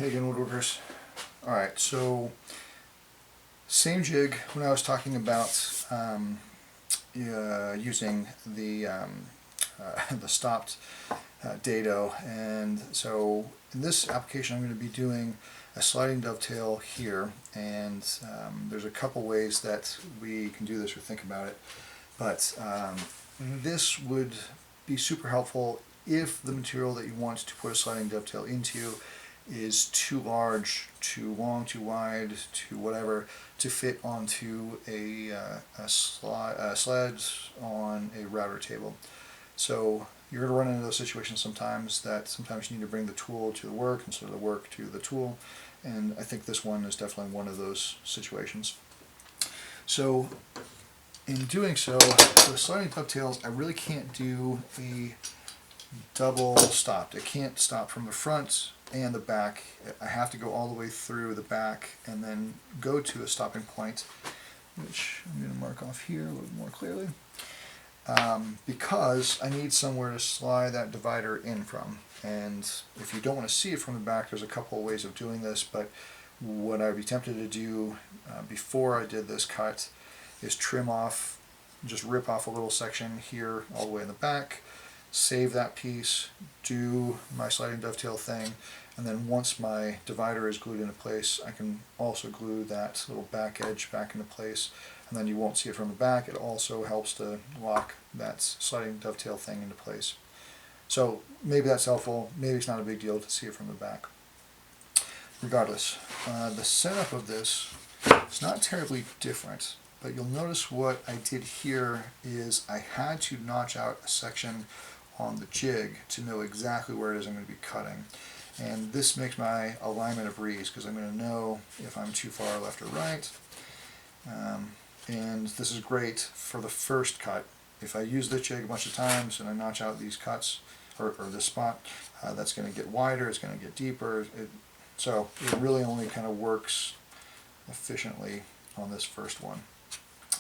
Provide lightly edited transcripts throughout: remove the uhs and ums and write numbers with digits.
Hey again, woodworkers. Alright, so same jig when I was talking about using the the stopped dado, and so in this application I'm going to be doing a sliding dovetail here, and there's a couple ways that we can do this or think about it, but this would be super helpful if the material that you want to put a sliding dovetail into is too large, too long, too wide, too whatever, to fit onto a sled on a router table. So you're going to run into those situations sometimes you need to bring the tool to the work instead of the work to the tool, and I think this one is definitely one of those situations. So in doing so, the sliding dovetails, I really can't do a double stopped. It can't stop from the front and the back. I have to go all the way through the back and then go to a stopping point, which I'm going to mark off here a little more clearly, because I need somewhere to slide that divider in from. And if you don't want to see it from the back, there's a couple of ways of doing this, but what I'd be tempted to do before I did this cut is trim off, just rip off a little section here all the way in the back, save that piece, do my sliding dovetail thing, and then once my divider is glued into place, I can also glue that little back edge back into place, and then you won't see it from the back. It also helps to lock that sliding dovetail thing into place. So maybe that's helpful, maybe it's not a big deal to see it from the back. Regardless, the setup of this is not terribly different, but you'll notice what I did here is I had to notch out a section on the jig to know exactly where it is I'm going to be cutting. And this makes my alignment a breeze because I'm going to know if I'm too far left or right. And this is great for the first cut. If I use this jig a bunch of times and I notch out these cuts, or this spot, that's going to get wider, it's going to get deeper. So it really only kind of works efficiently on this first one.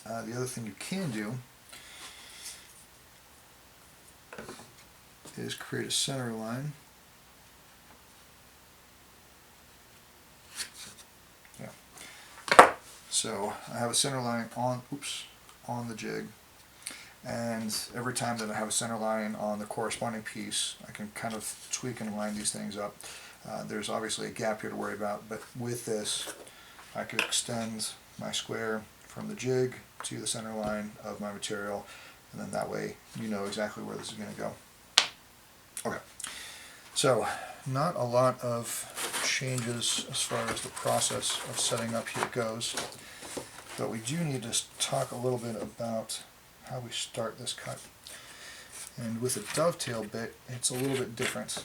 The other thing you can do is create a center line. Yeah. So I have a center line on the jig, and every time that I have a center line on the corresponding piece, I can kind of tweak and line these things up. There's obviously a gap here to worry about, but with this I could extend my square from the jig to the center line of my material, and then that way you know exactly where this is going to go. Okay, so not a lot of changes as far as the process of setting up here goes, but we do need to talk a little bit about how we start this cut. And with a dovetail bit, it's a little bit different.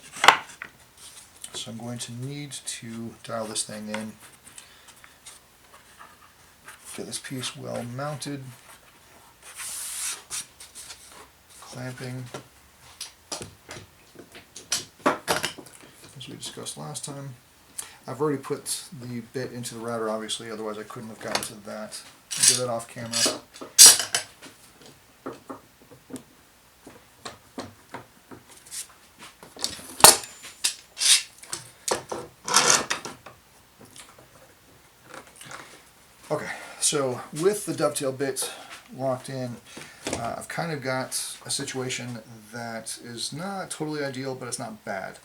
So I'm going to need to dial this thing in, get this piece well mounted, clamping, as we discussed last time. I've already put the bit into the router, obviously, otherwise I couldn't have gotten to that. I'll do that off camera. Okay, so with the dovetail bit locked in, I've kind of got a situation that is not totally ideal, but it's not bad.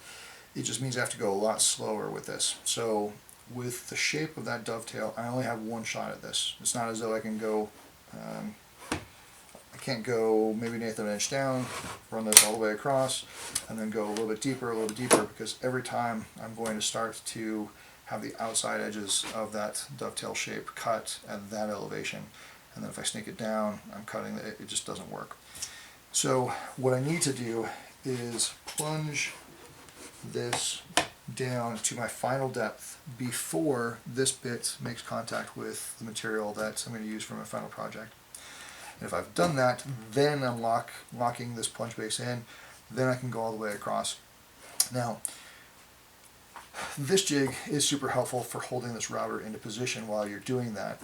It just means I have to go a lot slower with this. So with the shape of that dovetail, I only have one shot at this. It's not as though I can go, I can't go maybe an eighth of an inch down, run this all the way across, and then go a little bit deeper, because every time I'm going to start to have the outside edges of that dovetail shape cut at that elevation, and then if I sneak it down, I'm cutting it. It just doesn't work. So what I need to do is plunge this down to my final depth before this bit makes contact with the material that I'm going to use for my final project. And if I've done that, then I'm locking this plunge base in, then I can go all the way across. Now, this jig is super helpful for holding this router into position while you're doing that.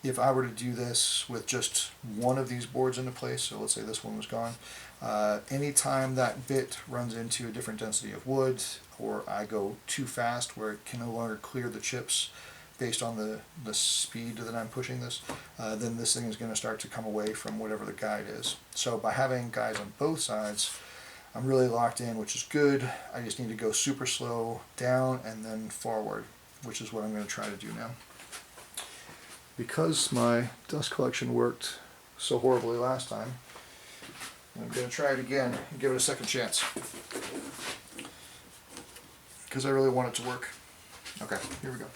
if I were to do this with just one of these boards into place, so let's say this one was gone, anytime that bit runs into a different density of wood, or I go too fast where it can no longer clear the chips based on the speed that I'm pushing this, then this thing is going to start to come away from whatever the guide is. So by having guides on both sides, I'm really locked in, which is good. I just need to go super slow down and then forward, which is what I'm going to try to do now. Because my dust collection worked so horribly last time, I'm going to try it again and give it a second chance, because I really want it to work. Okay, here we go.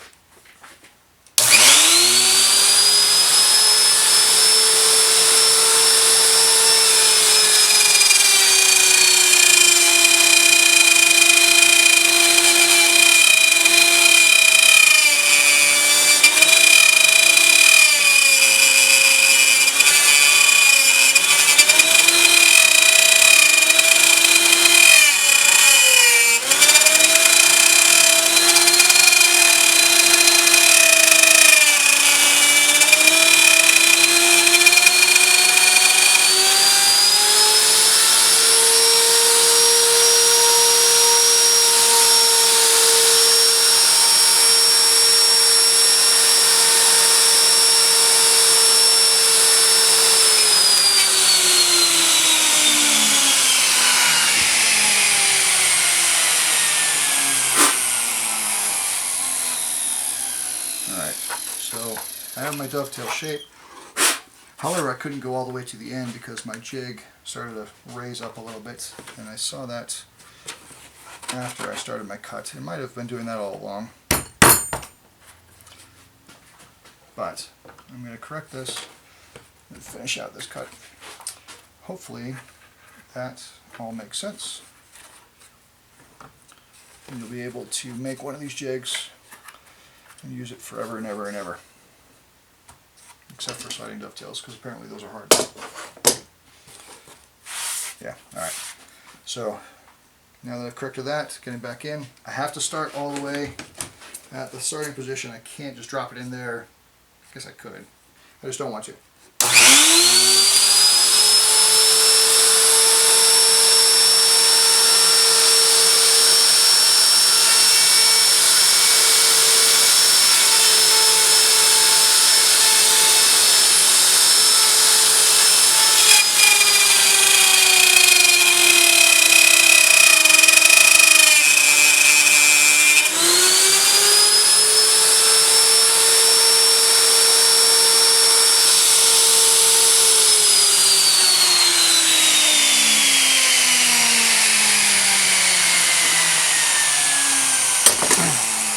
Alright, so I have my dovetail shape. However, I couldn't go all the way to the end because my jig started to raise up a little bit, and I saw that after I started my cut. It might have been doing that all along. But I'm going to correct this and finish out this cut. Hopefully that all makes sense. And you'll be able to make one of these jigs and use it forever and ever and ever. Except for sliding dovetails, because apparently those are hard. Yeah, alright. So now that I've corrected that, getting back in, I have to start all the way at the starting position. I can't just drop it in there. I guess I could. I just don't want to.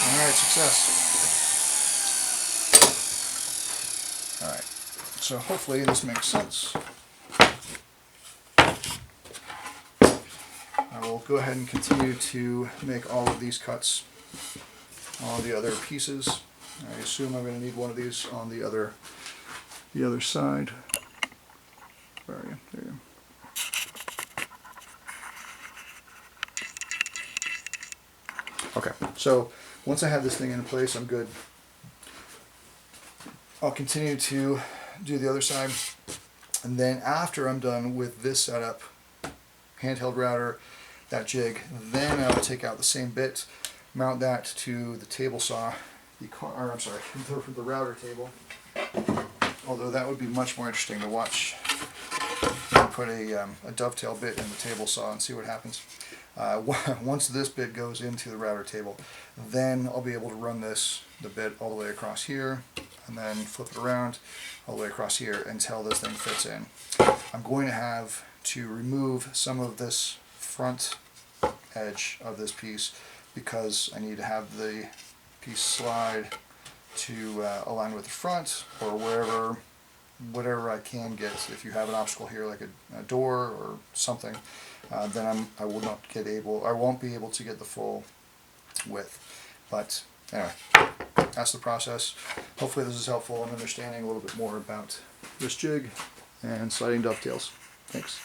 Alright, success. Alright, so hopefully this makes sense. I will go ahead and continue to make all of these cuts on the other pieces. I assume I'm going to need one of these on the other side. Where are you? There you go. Okay, so once I have this thing in place, I'm good. I'll continue to do the other side, and then after I'm done with this setup, handheld router, that jig, then I'll take out the same bit, mount that to the table saw, the router table. Although that would be much more interesting to watch. Put a dovetail bit in the table saw and see what happens. Once this bit goes into the router table, then I'll be able to run the bit all the way across here, and then flip it around all the way across here until this thing fits in. I'm going to have to remove some of this front edge of this piece because I need to have the piece slide to align with the front, or whatever I can get. If you have an obstacle here like a door or something, then I won't be able to get the full width. But anyway, that's the process. Hopefully this is helpful in understanding a little bit more about this jig and sliding dovetails. Thanks.